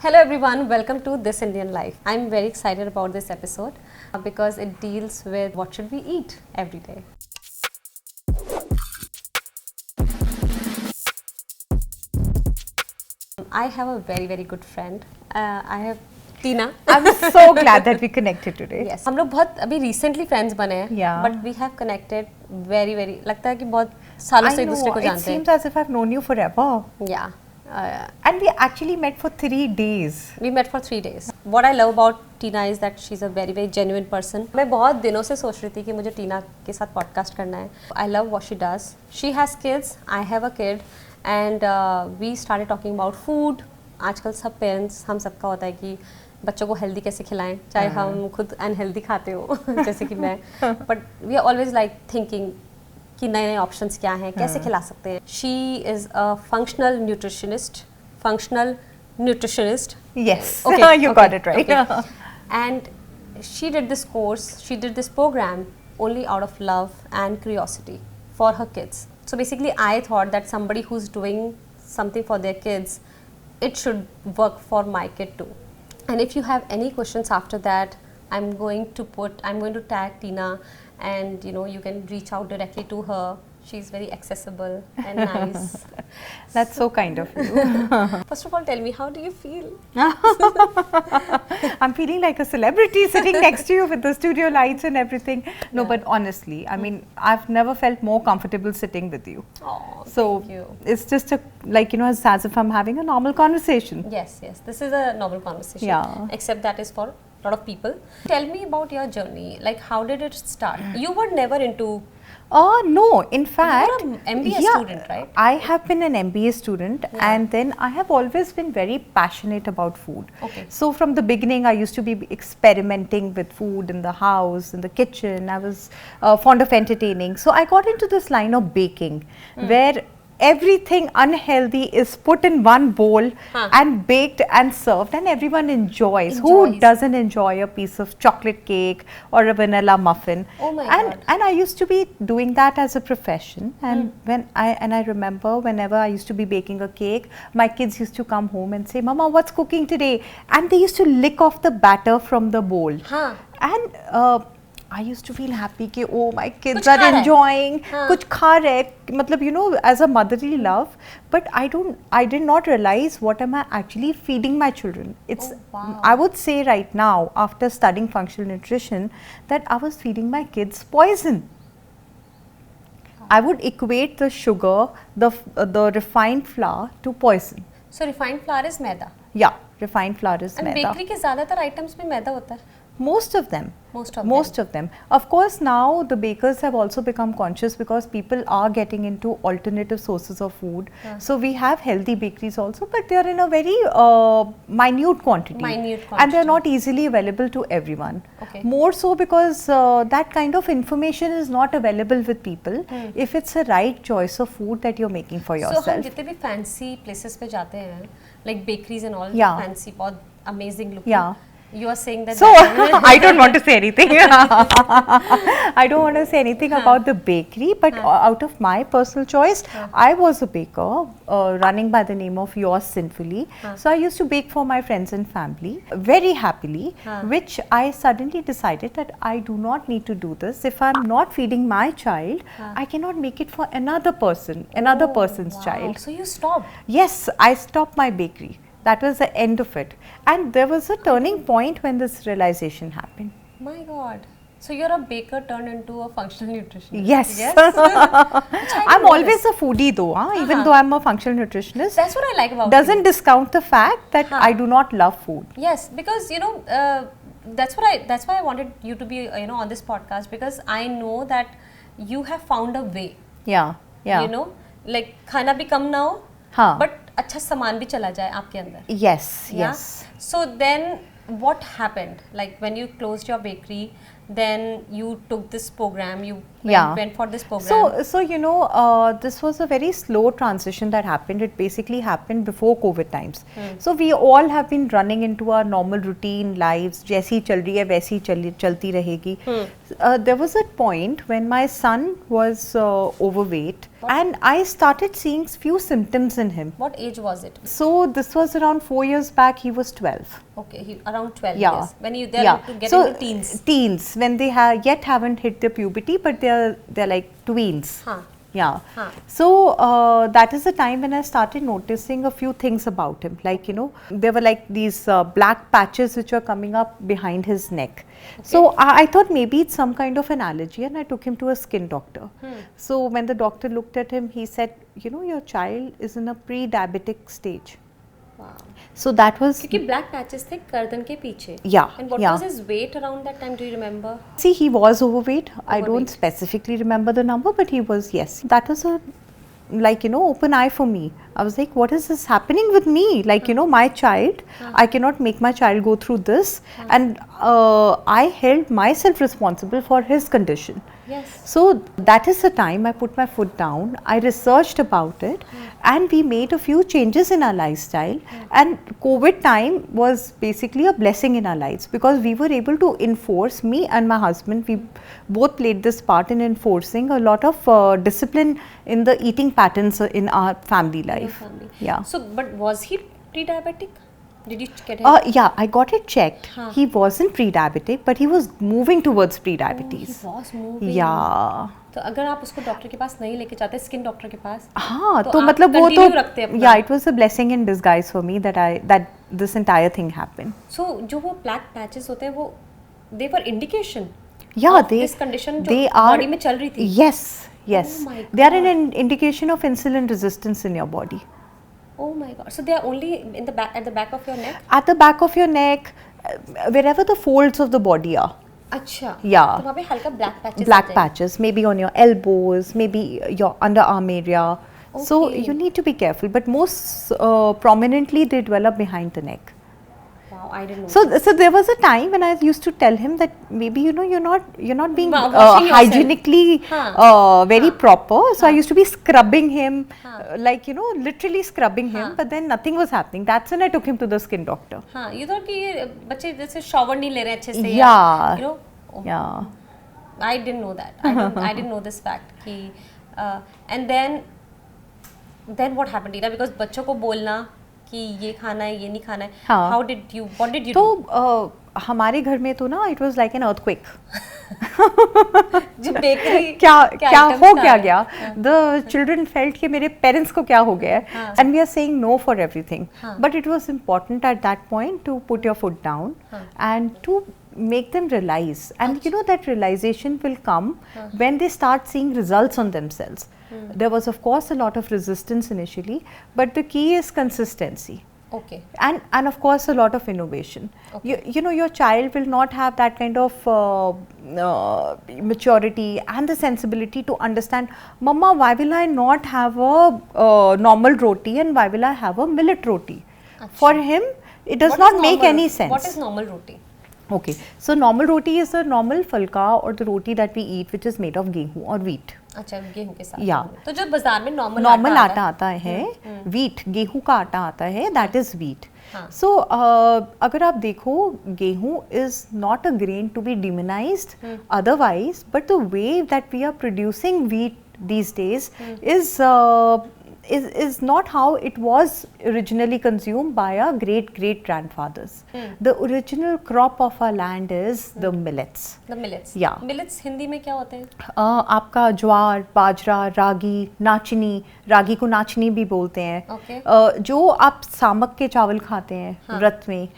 Hello everyone, welcome to This Indian Life. I'm very excited about this episode because it deals with what should we eat every day. I have a very good friend. I have Tina. I'm so glad that we connected today. Yes, हम लोग बहुत अभी recently friends बने हैं. Yeah. But we have connected very लगता है कि बहुत सालों से एक दूसरे को जानते हैं. It seems as if I've known you forever. Yeah. And we actually met for 3 days. We met for 3 days. What I love about Tina is that she's a very genuine person. मैं बहुत दिनों से सोच रही थी कि मुझे टीना के साथ पॉडकास्ट करना है. I love what she does. She has kids. I have a kid. And we started talking about food. आजकल सब पेरेंट्स हम सबका होता है कि बच्चों को हेल्दी कैसे खिलाएं, चाहे हम खुद अनहेल्दी खाते हो जैसे कि मैं. But we are always like thinking कि नए ऑप्शंस क्या हैं, कैसे खिला सकते हैं. She is a functional nutritionist. Yes, okay, you got it right. Okay. And she did this course, she did this program only out of love and curiosity for her kids. So basically I thought that somebody who's doing something for their kids, it should work for my kid too. And if you have any questions after that, I'm going to tag Tina, and you can reach out directly to her. She's very accessible and nice. That's so kind of you. First of all, tell me, how do you feel? I'm feeling like a celebrity sitting next to you with the studio lights and everything. No, but honestly, I mean, I've never felt more comfortable sitting with you. Oh, so thank you. It's just as if I'm having a normal conversation. Yes, this is a normal conversation. Yeah. Except that is for a lot of people. Tell me about your journey. Like, how did it start? You were never into... No, in fact, you're an MBA student, right? I have been an MBA student, and then I have always been very passionate about food. Okay. So from the beginning, I used to be experimenting with food in the house, in the kitchen. I was fond of entertaining. So I got into this line of baking, where everything unhealthy is put in one bowl and baked and served, and everyone enjoys. Who doesn't enjoy a piece of chocolate cake or a vanilla muffin? Oh my God. And I used to be doing that as a profession, and I remember whenever I used to be baking a cake, my kids used to come home and say, "Mama, what's cooking today?" And they used to lick off the batter from the bowl. And I used to feel happy कि oh, my kids are enjoying, कुछ खा रहे, मतलब as a motherly love, but I did not realize what am I actually feeding my children. It's I would say right now, after studying functional nutrition, that I was feeding my kids poison. I would equate the sugar, the refined flour to poison. So refined flour is maida. Yeah, refined flour is and maida. Bakery के ज़्यादातर items में मैदा होता है. Most of them. Most of them. Of course, now the bakers have also become conscious because people are getting into alternative sources of food. So we have healthy bakeries also, but they are in a very minute quantity. And they are not easily available to everyone. Okay. More so because that kind of information is not available with people if it's a right choice of food that you're making for yourself. So हम जितने भी fancy places पे जाते हैं, like bakeries and all, fancy, बहुत amazing looking. Yeah. You are saying that... So, I don't want to say anything. I don't want to say anything about the bakery, but out of my personal choice, I was a baker running by the name of Yours Sinfully. So, I used to bake for my friends and family very happily, which I suddenly decided that I do not need to do this. If I'm not feeding my child, I cannot make it for another person, another person's child. So, you stopped? Yes, I stopped my bakery. That was the end of it. And there was a turning point when this realization happened. My God. So you're a baker turned into a functional nutritionist. Yes. I'm always a foodie though, even though I'm a functional nutritionist. That's what I like about Doesn't discount the fact that I do not love food. Yes, because that's why I wanted you to be on this podcast, because I know that you have found a way. Yeah. Like खाना भी कम ना हो, but अच्छा सामान भी चला जाए आपके अंदर. Yes. So then what happened? Like when you closed your bakery, then you took this program, you went for this program. So you know, this was a very slow transition that happened. It basically happened before COVID times. So we all have been running into our normal routine lives. जैसी चल रही है वैसी चलती रहेगी. There was a point when my son was overweight, and I started seeing few symptoms in him. What age was it? So this was around 4 years back. He was 12. Okay, around 12 Yeah. years. When they're to get into teens. Teens, when they yet haven't hit the puberty, but they're like tweens. Yeah. So that is the time when I started noticing a few things about him. Like, you know, there were like these black patches which were coming up behind his neck. Okay. So I thought maybe it's some kind of an allergy, and I took him to a skin doctor. So when the doctor looked at him, he said, you know, your child is in a pre-diabetic stage. Wow. So that was क्योंकि black patches थे गर्दन के पीछे. Yeah. And what was his weight around that time? Do you remember? See, he was overweight. I don't specifically remember the number, but he was, yes. That was a, like, you know, open eye for me. I was like, what is this happening with me? Like, you know, my child, I cannot make my child go through this. And I held myself responsible for his condition. Yes. So that is the time I put my foot down. I researched about it, and we made a few changes in our lifestyle. And COVID time was basically a blessing in our lives, because we were able to enforce, me and my husband, we both played this part in enforcing a lot of discipline in the eating patterns in our family life. Yeah. So, but was he pre-diabetic? Did you get him? Yeah, I got it checked. He wasn't pre-diabetic, but he was moving towards pre-diabetes. He was moving. Yeah. तो अगर आप उसको doctor के पास नहीं लेके जाते, skin doctor के पास, हाँ, तो मतलब वो तो, yeah, it was a blessing in disguise for me that this entire thing happened. So जो वो black patches होते हैं, वो they were indication. Yeah, this condition जो body में चल रही थी. Yes. Oh, they are an indication of insulin resistance in your body. Oh my God! So they are only in the back, at the back of your neck. At the back of your neck, wherever the folds of the body are. अच्छा. Yeah. तो वहाँ पे हल्का black patches. Black patches, maybe on your elbows, maybe your underarm area. Okay. So you need to be careful. But most prominently, they develop behind the neck. Wow, I didn't know. So there was a time when I used to tell him that maybe, you know, you're not being hygienically very proper. So I used to be scrubbing him, like, you know, literally scrubbing him. But then nothing was happening. That's when I took him to the skin doctor. हाँ, you thought कि ये बच्चे जैसे shower नहीं ले रहे अच्छे से. Yeah. You know. Oh. Yeah. I didn't know that. I didn't know this fact. कि and then what happened, Tina? Because बच्चों को बोलना कि ये खाना है, ये नहीं खाना है. What did you do? तो हमारे घर में तो ना, it was like an earthquake. जो बेकरी क्या हो गया. The children felt कि मेरे parents को क्या हो गया है, and we are saying no for everything. But it was important at that point to put your foot down and to make them realize, and you know that realization will come when they start seeing results on themselves. There was of course a lot of resistance initially, but the key is consistency. Okay. And of course a lot of innovation. Okay. You know, your child will not have that kind of maturity and the sensibility to understand, Mama, why will I not have a normal roti and why will I have a millet roti? Achha. For him, it does not make any sense. What is normal roti? Okay, so normal roti is the normal falka or the roti that we eat, which is made of gehu or wheat. अच्छा, गेहूं के साथ. Yeah. तो जो बाजार में normal आटा आता है, wheat, गेहूं का आटा आता है, that is wheat. So अगर आप देखो, गेहूं is not a grain to be demonized otherwise, but the way that we are producing wheat these days is not how it was originally consumed by our great grandfathers. The original crop of our land is the millets. The millets. Yeah. Millets Hindi में क्या होते हैं? आपका ज्वार, बाजरा, रागी, नाचनी, रागी को नाचनी भी बोलते हैं. Okay. जो आप सामक के चावल खाते हैं व्रत में,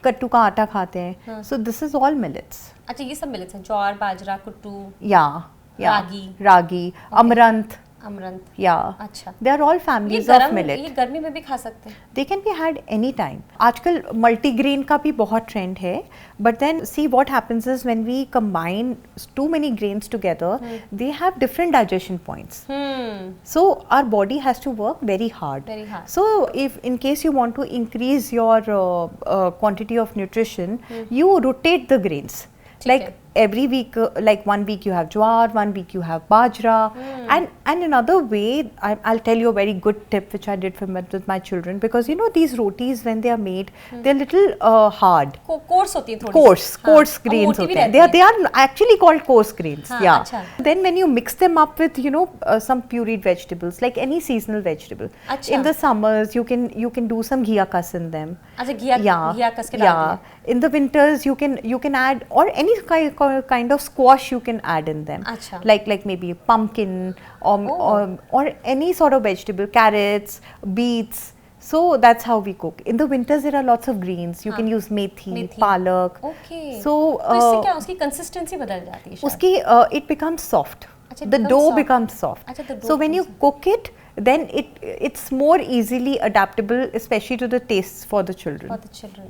कट्टू का आटा खाते हैं. So this is all millets. अच्छा, ये सब millets हैं. ज्वार, बाजरा, कुट्टू. रागी, अमरंथ, अमरंथ, Yeah. अच्छा, They are all ये families of गरम, millet. ये गर्मी में भी खा सकते हैं? They can be had any time. आजकल multigrain का भी बहुत trend है. But then see what happens is when we combine too many grains together, they have different digestion points. So our body has to work very hard. Very hard. So if in case you want to increase your quantity of nutrition, you rotate the grains. Like every week, like 1 week you have jowar, 1 week you have bajra, and another way, I'll tell you a very good tip which I did with my children, because you know these rotis when they are made, they're little hard. Course होती है थोड़ी, Coarse grains होते हैं. They are actually called coarse grains. Yeah. अच्छा. Then when you mix them up with some pureed vegetables, like any seasonal vegetable. अच्छा. In the summers you can do some ghee kas in them. अच्छा, घिया कस के डाल Yeah. In the winters you can add, or any kind of squash you can add in them. अच्छा. Like maybe pumpkin or any sort of vegetable, carrots, beets. So that's how we cook. In the winters there are lots of greens. You can use methi, palak. Okay. So तो इससे क्या उसकी consistency बदल जाती है शायद? उसकी it becomes soft. अच्छा, it The becomes dough soft. becomes soft. अच्छा, the dough So when you cook it, then it's more easily adaptable, especially to the tastes for the children. For the children.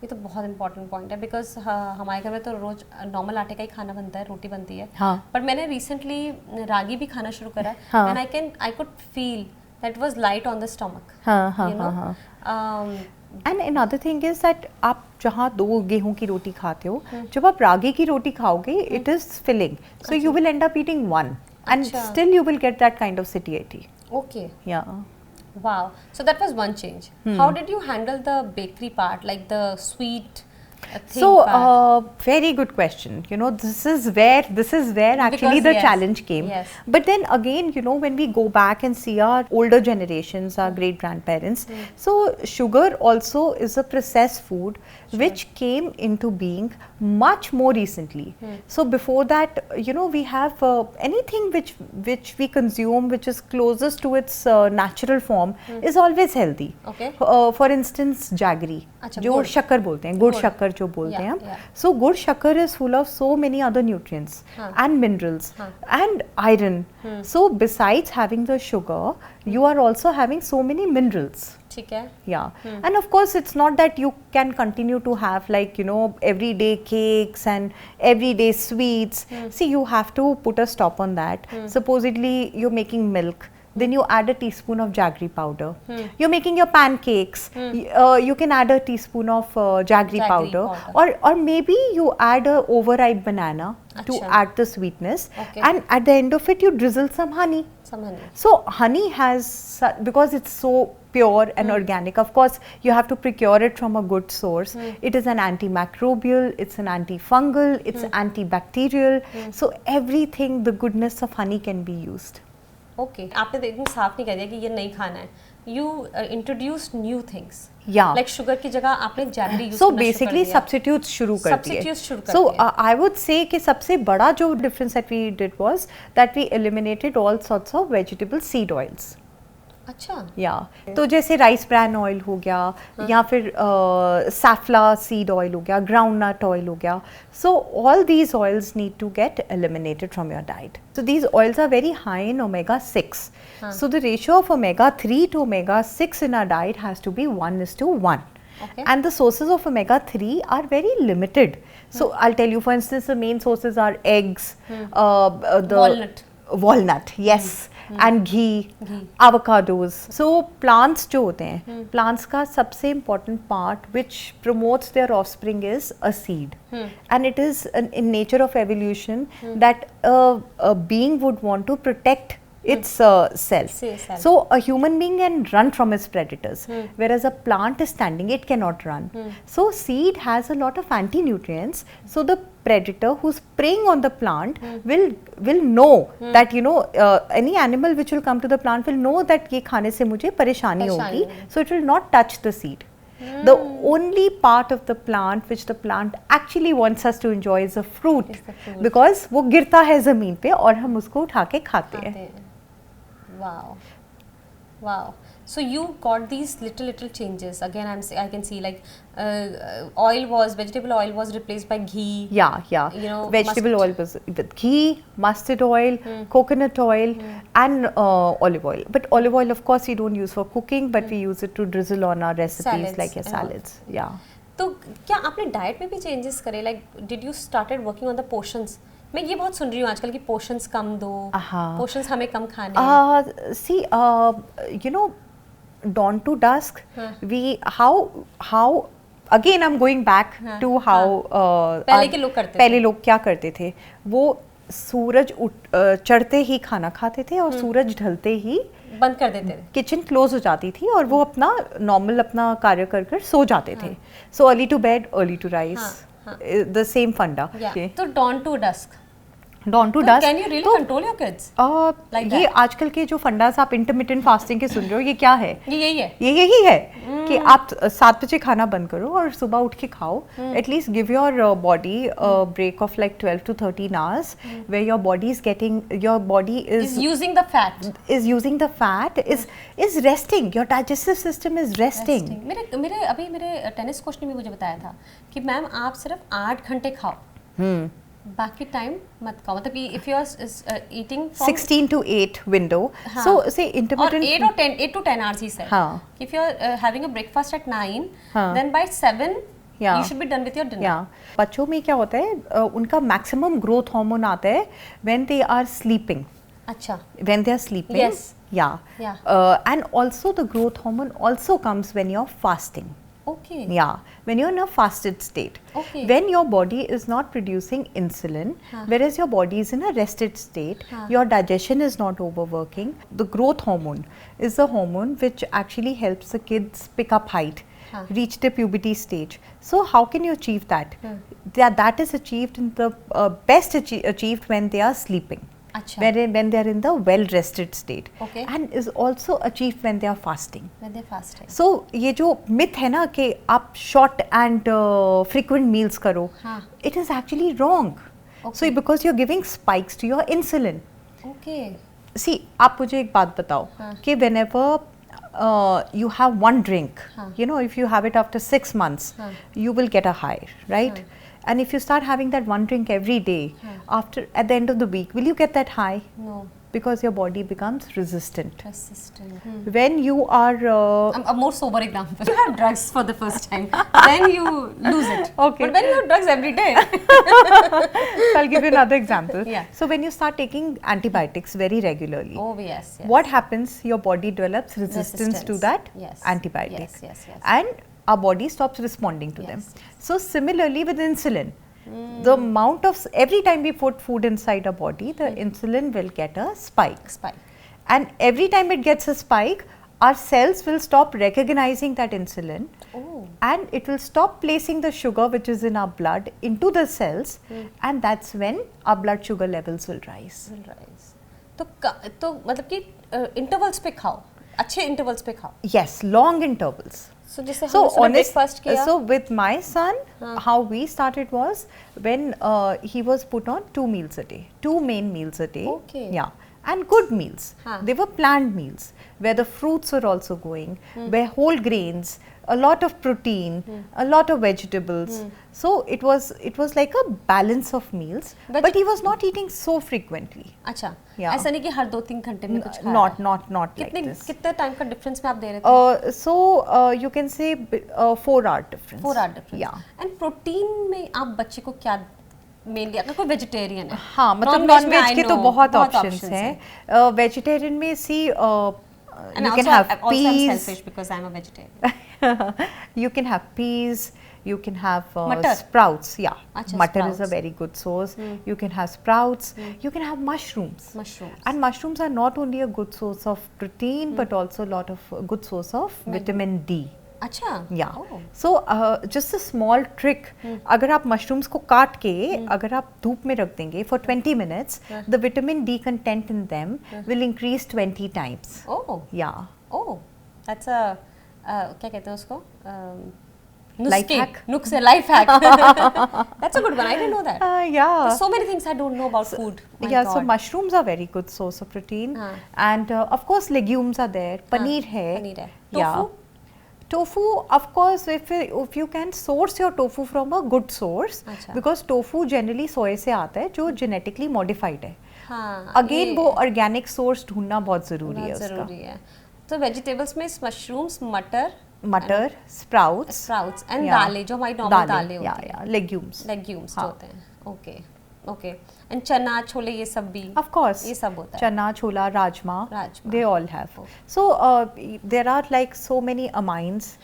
ये तो बहुत important point है, because हमारे घर में तो रोज normal आटे का ही खाना बनता है, रोटी बनती है. हाँ. पर मैंने रिसेंटली रागी भी खाना शुरू करा, हाँ. And I could feel that was light on the stomach. हाँ. And another thing is that आप जहाँ 2 गेहूं की रोटी खाते हो, जब आप रागी की रोटी खाओगे, it is filling. So you will end up eating one, and still you will get that kind of satiety. Okay. Yeah. Wow. So that was one change. How did you handle the bakery part, like the sweet thing So part? very good question. This is where actually Because the yes, challenge came. yes. But then again, when we go back and see our older generations, our great grandparents, so sugar also is a processed food which came into being much more recently. So before that, we have anything which we consume which is closest to its natural form is always healthy. Okay. For instance, jaggery, अच्छा, जो गुड़. शक्कर बोलते हैं, गुड़ शक्कर जो बोलते हैं हम. So गुड़ शक्कर is full of so many other nutrients and minerals and iron. So besides having the sugar, you are also having so many minerals. ठीक है. Yeah. And of course it's not that you can continue to have like everyday cakes and everyday sweets. See, you have to put a stop on that. Supposedly you're making milk, then you add a teaspoon of jaggery powder. You're making your pancakes, you can add a teaspoon of jaggery powder. Or maybe you add a overripe banana to add the sweetness. Okay. And at the end of it you drizzle some honey. So honey has, because it's so pure and organic, of course you have to procure it from a good source. It is an antimicrobial, it's an antifungal, it's antibacterial. So everything, the goodness of honey can be used. Okay. आपने तो एकदम साफ नहीं कह दिया कि ये नहीं खाना है. You introduced new things. Yeah. Like sugar की जगह आपने jaggery use So करना शुरू कर basically दिया. substitutes शुरू कर दिए. Substitutes शुरू कर So दिए. I would say कि सबसे बड़ा जो difference that we did was that we eliminated all sorts of vegetable seed oils. अच्छा. Yeah. तो जैसे राइस ब्रैन ऑयल हो गया, या फिर सैफला सीड ऑयल हो गया, ग्राउंडनट ऑयल हो गया. So all these oils need to get eliminated from your diet. So these oils are very high in omega-6. So the ratio of omega-3 to omega-6 in our diet has to be 1:1. Okay. And the sources of omega-3 are very limited. So I'll tell you, for instance, the main sources are eggs, the walnut, yes, and ghee, avocados. So plants जो होते हैं, plants का सबसे important part which promotes their offspring is a seed. And it is in nature of evolution that a being would want to protect its self. So a human being can run from its predators, whereas a plant is standing, it cannot run. So seed has a lot of anti-nutrients. So the predator who's preying on the plant will know that any animal which will come to the plant will know that ये खाने से मुझे परेशानी होगी. So it will not touch the seed. The only part of the plant which the plant actually wants us to enjoy is the fruit, because वो गिरता है ज़मीन पे और हम उसको उठा के खाते हैं. Wow. Wow. So you got these little changes. Again, I can see like vegetable oil was replaced by ghee. Yeah. You know, Vegetable oil was with ghee, mustard oil, coconut oil, and olive oil. But olive oil, of course, we don't use for cooking, but we use it to drizzle on our recipes like your salads. Yeah. तो क्या आपने diet में भी changes करे? Like did you started working on the portions? मैं ये बहुत सुन रही हूँ आजकल कि पोर्शंस कम दो, पोर्शंस हमें कम खाने. See, you know, dawn to dusk, how again I'm going back to how पहले लोग क्या करते थे, वो सूरज चढ़ते ही खाना खाते थे और सूरज ढलते ही बंद कर देते थे, किचन क्लोज हो जाती थी और वो अपना नॉर्मल अपना कार्य कर सो जाते थे. So early to bed early to rise, the same funda. तो dawn to dusk, can you really control your kids? ये आजकल के जो फंडास आप इंटरमिटेंट फास्टिंग के सुन रहे हो, ये क्या है? ये यही है कि आप 7 बजे खाना बंद करो और सुबह उठ के खाओ. At least give your body break of like 12 to 13 hours where your body is using the fat, is resting, your digestive system is resting. मेरे टेनिस कोच ने भी मुझे बताया था कि मैम आप सिर्फ 8 घंटे खाओ, बाकी टाइम मत खाओ. मतलब if you are eating from 16 to 8 window. So say intermittent, or 8 to 10 hours he said. If you are having a breakfast at 9, then by 7 you should be done with your dinner. बच्चों में क्या होता है, उनका maximum growth hormone आता है when they are sleeping. अच्छा. When they are sleeping. Yes. And also the growth hormone also comes when you're fasting. Okay. When you're in a fasted state. Okay. When your body is not producing insulin, whereas your body is in a rested state, your digestion is not overworking. The growth hormone is the hormone which actually helps the kids pick up height, reach the puberty stage. So how can you achieve that? That is achieved in the best achieved when they are sleeping. When they are in the well rested state. Okay. And is also achieved when they are fasting. So ये जो myth है ना कि आप short and frequent meals करो, it is actually wrong. So because you're giving spikes to your insulin. Okay. See, आप मुझे एक बात बताओ कि whenever you have one drink, you know, if you have it after 6 months, you will get a high, right? And if you start having that one drink every day, at the end of the week, will you get that high? No. Because your body becomes resistant. When you are a more sober example, you have drugs for the first time, then you lose it. Okay. But when you have drugs every day. So I'll give you another example. So when you start taking antibiotics very regularly, what happens? Your body develops resistance to that antibiotic. And our body stops responding to them. So similarly with insulin, the amount of every time we put food inside our body, the insulin will get a spike. And every time it gets a spike, our cells will stop recognizing that insulin, and it will stop placing the sugar which is in our blood into the cells, and that's when our blood sugar levels will rise. तो मतलब कि intervals पे खाओ, अच्छे intervals पे खाओ. Yes, long intervals. So with my son, how we started was when he was put on 2 meals a day, 2 main meals a day. And good meals. They were planned meals where the fruits were also going, where whole grains, a lot of protein, a lot of vegetables. So it was like a balance of meals, but he was not eating so frequently. अच्छा. ऐसा नहीं कि हर 2-3 घंटे में कुछ खा रहा है. Not like this. कितने टाइम का डिफरेंस में आप दे रहे थे? So you can say 4-hour difference. 4-hour difference. And protein में आप बच्चे को क्या मेनली, अगर कोई वेजिटेरियन है? हाँ, मतलब नॉन वेज के तो बहुत ऑप्शंस हैं. वेजिटेरियन में सी you can have peas. I'm selfish because I'm a vegetarian. You can have peas. You can have Matar. Sprouts. Matar sprouts is a very good source. You can have sprouts. You can have mushrooms. And mushrooms are not only a good source of protein, but also a lot of good source of vitamin D. अच्छा. So just a small trick. अगर आप mushrooms को काट के अगर आप धूप में रख देंगे for 20 minutes, the vitamin D content in them will increase 20 times. That's a क्या कहते हैं उसको? Nuske, hack. Nukse, life hack. That's a good one. I didn't know that. Yeah. There's so many things I don't know about food. My Yeah, God. so mushrooms are very good source of protein. And of course legumes are there. Paneer hai. Paneer hai. Yeah. Tofu, of course, if you can source your tofu from a good source, because tofu generally soy से आता है जो genetically modified है. Again वो organic source ढूंढना बहुत ज़रूरी है उसका. ज़रूरी है. तो vegetables में mushrooms, मटर, sprouts and दालें जो हमारी normal दालें होती हैं. Legumes जो होते हैं. Okay. And चना, छोले ये सब भी. Of course. ये सब होता है. चना, छोला, rajma. They all have. So there are like so many amines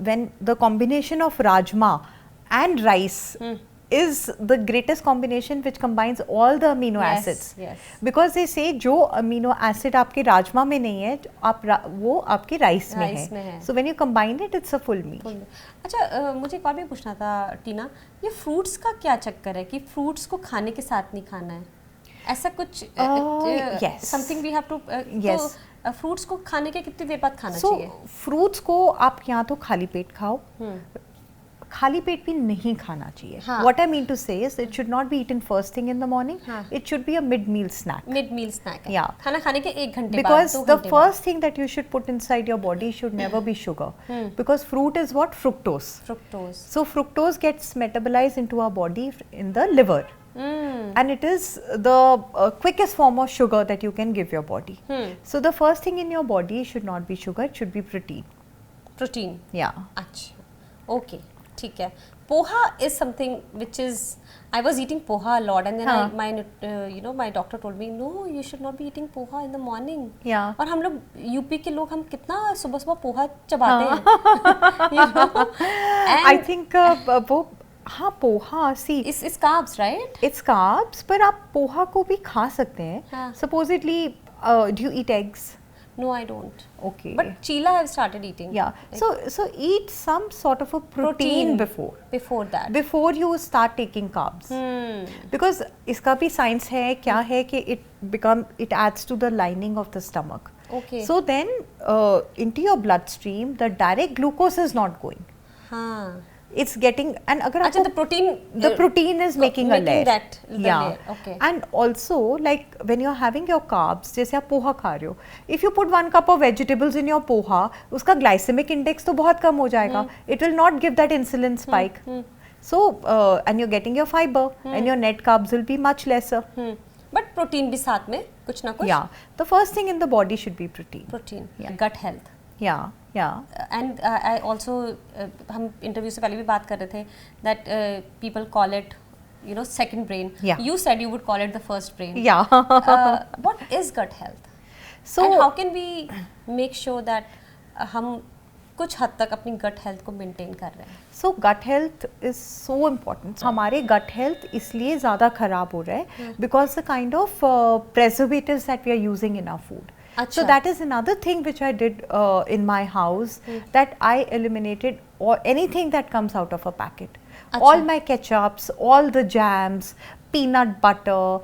when the combination of rajma and rice is the greatest combination which combines all the amino acids. Yes. Because they say जो amino acid आपके राजमा में नहीं है वो आपके rice में है. So when you combine it, it's a full meal. अच्छा मुझे एक और भी पूछना था टीना, ये फ्रूट्स का क्या चक्कर है कि फ्रूट्स को खाने के साथ नहीं खाना है, ऐसा कुछ? Yes. Something we have to. Yes. तो फ्रूट्स को खाने के कितनी देर बाद खाना चाहिए? फ्रूट्स को आप या तो खाली पेट खाओ, खाली पेट भी नहीं खाना चाहिए. What I mean to say is it should not be eaten first thing in the morning. It should be a mid-meal snack. Mid-meal snack. Yeah. खाना खाने के 1 घंटे बाद. Because the first thing that you should put inside your body should never be sugar. Because fruit is what? Fructose. So fructose gets metabolized into our body in the liver. And it is the quickest form of sugar that you can give your body. So the first thing in your body should not be sugar, it should be protein. Protein. Yeah. अच्छा. Okay. ठीक है. Poha is something which is, I was eating poha a lot and then my doctor told me no, you should not be eating poha in the morning. Yeah. और हम लोग UP के लोग हम कितना सुबह सुबह पोहा चबाते हैं. I think वो poha see it's carbs, right? It's carbs, पर आप पोहा को भी खा सकते हैं. Supposedly do you eat eggs? No, I don't. Okay. But chila I have started eating. Yeah. So eat some sort of a protein before. Before that. Before you start taking carbs. Because इसका भी science है क्या है कि it adds to the lining of the stomach. Okay. So then into your bloodstream the direct glucose is not going. It's getting, and अगर आपको the protein is making a layer. Layer. Okay. And also like when you're having your carbs, जैसे आप पोहा खा रहे हो, if you put 1 cup of vegetables in your poha, उसका glycemic index तो बहुत कम हो जाएगा. It will not give that insulin spike. So and you're getting your fiber and your net carbs will be much lesser. But protein भी साथ में कुछ ना कुछ. Yeah. The first thing in the body should be protein. Gut health. Yeah. And I also हम interview से पहले भी बात कर रहे थे that people call it second brain. Yeah. You said you would call it the first brain. Yeah. What is gut health? So and how can we make sure that हम कुछ हद तक अपनी gut health को maintain कर रहे हैं? So gut health is so important. हमारे gut health इसलिए ज़्यादा खराब हो रहा है because the kind of preservatives that we are using in our food. So that is another thing which I did in my house, that I eliminated anything that comes out of a packet. All my ketchups, all the jams, peanut butter,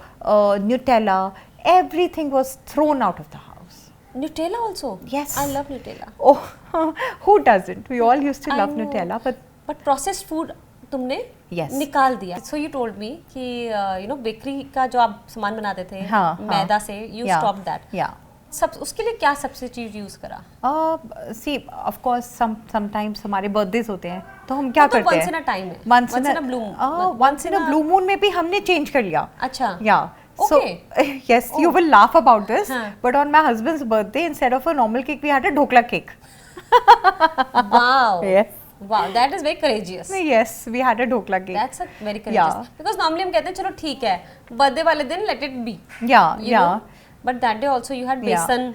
Nutella, everything was thrown out of the house. Nutella also? Yes. I love Nutella. Oh, who doesn't? We all used to love Nutella, but processed food तुमने निकाल दिया. So you told me कि bakery का जो आप सामान बनाते थे मैदा से, you stopped that. Yeah. सब उसके लिए क्या सब्स्टिट्यूट यूज करा? See, of course, sometimes हमारे बर्थडेज होते हैं तो हम क्या करते हैं? Once in a time है. Once in a blue moon. Once in a blue moon में भी हमने change कर लिया. अच्छा. Yeah. So yes, you will laugh about this, but on my husband's birthday, instead of a normal cake, we had a dhokla cake. Wow. Yes. Wow, that is very courageous. Yes, we had a dhokla cake. That's a very courageous. Because normally हम कहते हैं चलो ठीक है, birthday वाले दिन let it be. Yeah. But that day also you had besan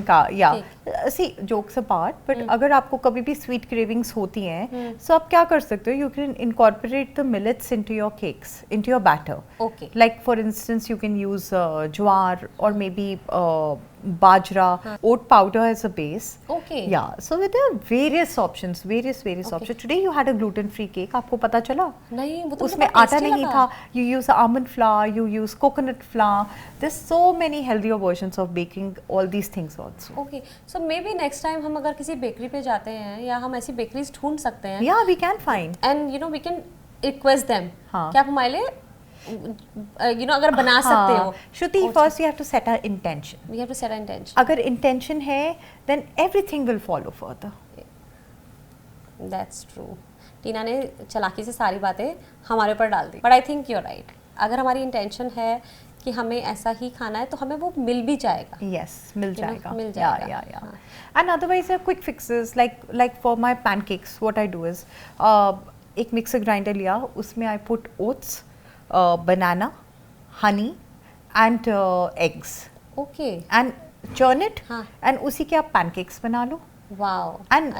का see, jokes apart, but अगर आपको कभी भी sweet cravings होती हैं, so आप क्या कर सकते हो? You can incorporate the millets into your cakes, into your batter. Okay. Like for instance, you can use jowar or maybe bajra, oat powder as a base. Okay. Yeah. So there are various options, various options. Today you had a gluten-free cake. आपको पता चला? नहीं, वो तो उसमें आटा नहीं था. You use almond flour, you use coconut flour. There's so many healthier versions of baking all these things also. Okay. So So maybe next time हम अगर किसी बेकरी पे जाते हैं या हम ऐसी बेकरीज ढूंढ सकते हैं. Yeah, we can find. And you know we can request them. हाँ. क्या आप हमारे लिए अगर बना सकते हो. Shruti, first we have to set our intention. We have to set our intention. अगर intention है, then everything will follow further. That's true. टीना ने चालाकी से सारी बातें हमारे ऊपर डाल दी. But I think you're right. अगर हमारी intention है कि हमें ऐसा ही खाना है तो हमें वो मिल भी जाएगा. Yes, मिल जाएगा. मिल जाएगा. Yeah. And otherwise, there are quick fixes like for my pancakes. What I do is, एक mixer grinder लिया, उसमें I put oats, banana, honey, and eggs. Okay. And churn it. हाँ. And उसी के आप pancakes बना लो. Wow. And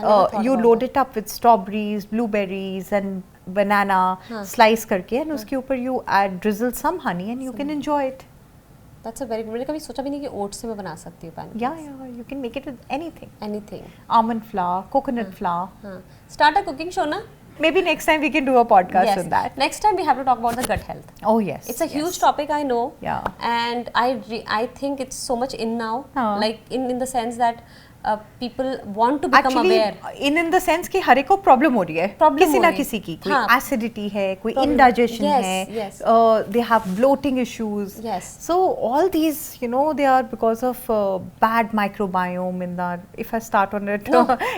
you load it up with strawberries, blueberries, and banana slice करके, and उसके ऊपर you add drizzle some honey and you can enjoy it. That's a very good. मैंने कभी सोचा भी नहीं कि oats से मैं बना सकती हूँ pancakes. Yeah, you can make it with anything. Anything. Almond flour, coconut flour. हाँ. Start a cooking show ना? Maybe next time we can do a podcast on that. Next time we have to talk about the gut health. Oh yes. It's a huge topic, I know. Yeah. And I think it's so much in now. Like in the sense that people want to become aware. in the sense कि हर एक को problem हो रही है. किसी ना किसी की. कोई acidity है, कोई indigestion है. Yes. They have bloating issues. Yes. So all these, they are because of bad microbiome in that. If I start on it,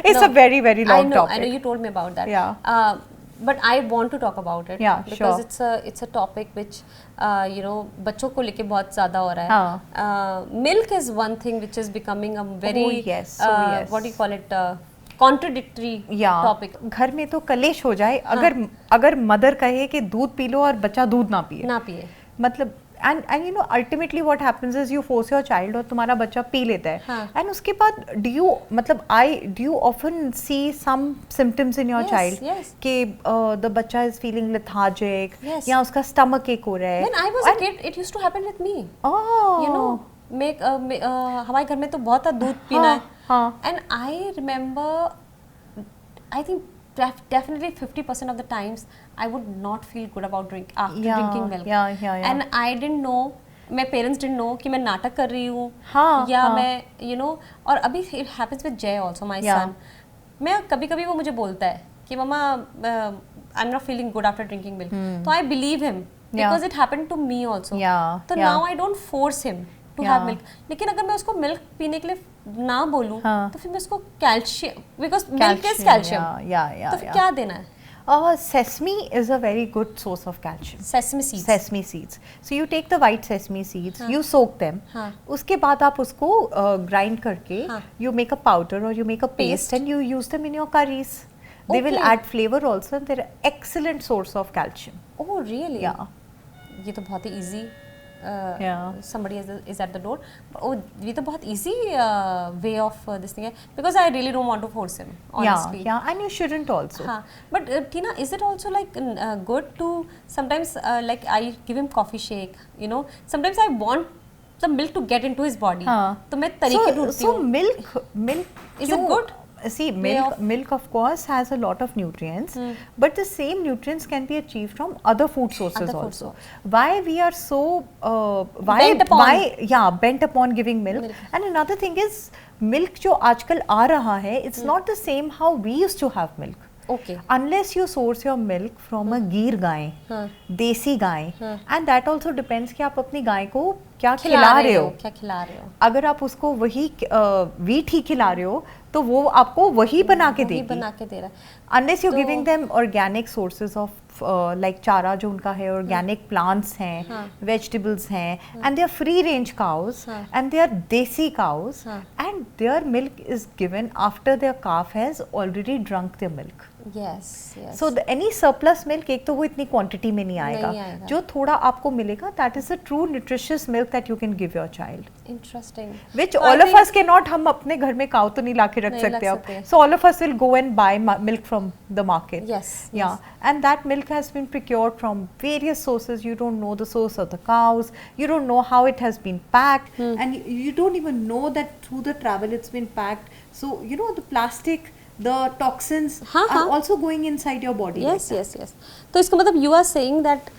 it's a very, very long topic. I know you told me about that. Yeah. But I want to talk about it. Yeah, because it's a topic which बच्चों को लेके बहुत ज़्यादा हो रहा है. Milk is one thing which is becoming a very what do you call it, contradictory topic. घर में तो कलेश हो जाए अगर मदर कहे कि दूध पी लो और बच्चा दूध ना पिए. मतलब and ultimately what happens is you force your child और तुम्हारा बच्चा पी लेता है. And उसके बाद do you often see some symptoms in your child कि the बच्चा is feeling lethargic या उसका stomach ache हो रहा है. When I was a kid it used to happen with me. हमारे घर में तो बहुत दूध पीना है. And I remember I think definitely 50% of the times I would not feel good about drinking milk. And I didn't know, my parents didn't know कि मैं नाटक कर रही हूँ या मैं और अभी it happens with Jay also, my son. मैं कभी-कभी वो मुझे बोलता है कि मम्मा I'm not feeling good after drinking milk. तो I believe him because it happened to me also. तो now I don't force him to have milk. लेकिन अगर मैं उसको मिल्क पीने के लिए ना बोलूं तो फिर मैं उसको calcium, because milk is calcium. तो फिर क्या देना है? Sesame is a very good source of calcium. Sesame seeds. So you take the white sesame seeds, you soak them. उसके बाद आप उसको grind करके you make a powder or you make a paste and you use them in your curries. They will add flavor also and they're an excellent source of calcium. Oh really? Yeah. ये तो बहुत ही easy. Somebody is at the door. ये तो बहुत easy way of this thing है, because I really don't want to force him, honestly. And you shouldn't also. But Tina, is it also like good to sometimes like I give him coffee shake, sometimes I want the milk to get into his body. तो मैं तरीके ढूंढती हूँ. So milk is it good? See, milk of course has a lot of nutrients, but the same nutrients can be achieved from other food sources also. Why we are so bent upon giving milk. And another thing is milk जो आजकल आ रहा है, it's not the same how we used to have milk. Okay. Unless you source your milk from a गिर गाय, देसी गाय, and that also depends कि आप अपनी गाय को क्या खिला रहे हो. अगर आप उसको वही wheat ही खिला रहे हो तो वो आपको वही बना के देगी. Unless you're giving them organic sources of like चारा जो उनका है, organic plants हैं, vegetables हैं, and they are free range cows and they are desi cows and their milk is given after their calf has already drunk their milk. Yes. So any surplus milk एक तो वो इतनी quantity में नहीं आएगा. जो थोड़ा आपको मिलेगा, that is a true nutritious milk that you can give your child. Interesting. Which all of us cannot, हम अपने घर में cow तो नहीं लाके रख सकते अब. So all of us will go and buy milk from the market. Yes. And that milk has been procured from various sources. You don't know the source of the cows. You don't know how it has been packed, and you don't even know that through the travel it's been packed. So the plastic, the toxins are also going inside your body. Yes. तो इसका मतलब you are saying that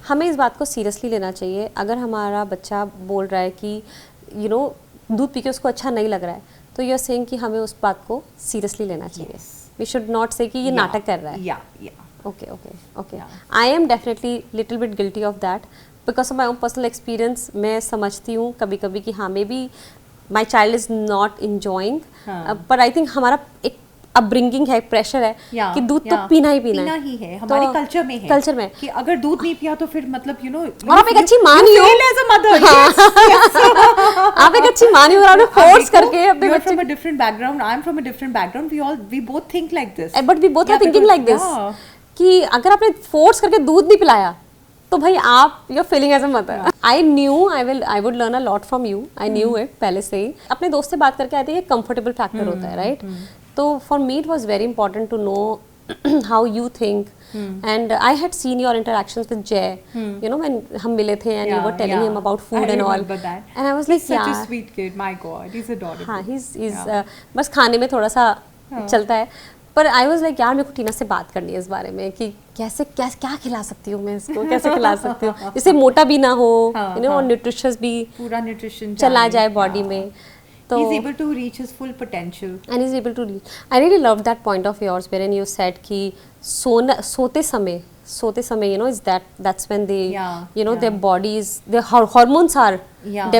हमें इस बात को seriously लेना चाहिए. अगर हमारा बच्चा बोल रहा है कि दूध पी के उसको अच्छा नहीं लग रहा है, तो यू आर सेइंग कि हमें उस बात को सीरियसली लेना चाहिए. वी शुड नॉट से कि ये नाटक कर रहा है. Okay. Yeah. I am definitely little bit guilty of that because of my own personal experience. मैं समझती हूँ कभी-कभी कि हाँ maybe my child is not enjoying, but I think हमारा एक अपब्रिंगिंग है, प्रेशर है कि दूध तो पीना ही है. हमारे कल्चर में कि अगर दूध नहीं पिया तो फिर मतलब और आप एक अच्छी माँ नहीं हो as a mother. आप एक अच्छी माँ नहीं हो, आपने फोर्स करके अपने बच्चे from a different background, I am from a different background, we both think like this, but we both are thinking like this कि अगर आपने फोर्स करके दूध नहीं पिलाया तो भाई आप you are feeling as a mother. I would learn a lot from you. I knew it पहले से ही. अपने दोस्त से बात करके आते हैं, कंफर्टेबल फैक्टर होता है, राइट? तो for me it was very important to know how you think, and I had seen your interactions with Jai, you know when हम मिले थे and you were telling him about food and all, and I was like such a sweet kid, my god, he's adorable. हाँ, he's बस खाने में थोड़ा सा चलता है, पर आई वाज लाइक यार मेरे को टीना से बात करनी है इस बारे में कि कैसे क्या खिला सकती हूँ मैं इसको, कैसे खिला सकती हूँ जिससे मोटा भी ना हो, यू नो, और न्यूट्रिशियस भी, पूरा न्यूट्रिशन चला जाए बॉडी में. तो he's able to reach his full potential and he's able to reach. I really love that point of yours wherein you said कि सोते समय you know is that's when they their bodies, their hormones are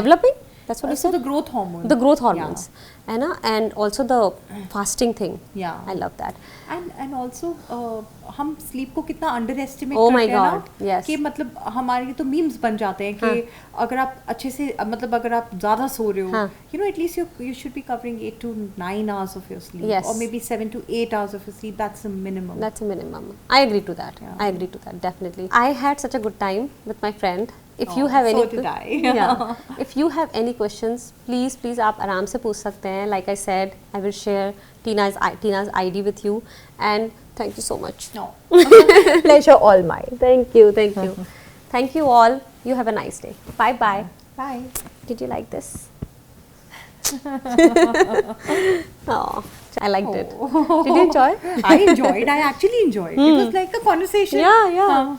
developing. That's what you said. The growth hormones. The growth hormones, and also the fasting thing. Yeah, I love that. And also हम sleep को कितना underestimate oh करते हैं ना, yes. कि मतलब हमारे तो memes बन जाते हैं कि अगर आप अच्छे से मतलब अगर आप ज़्यादा सो रहे हो, you know, at least you should be covering 8 to 9 hours of your sleep, yes. or maybe 7 to 8 hours of your sleep. That's a minimum. That's a minimum. I agree to that. I agree to that, definitely. I had such a good time with my friend. If you have any, so did I. Yeah. If you have any questions, please आप आराम से पूछ सकते हैं. Like I said, I will share Tina's ID with you, and thank you so much. No. Pleasure all mine. Thank you. Thank you all. You have a nice day. Bye. Bye. Did you like this? Oh, I liked it. Did you enjoy? I enjoyed. I actually enjoyed. It was like a conversation. Yeah.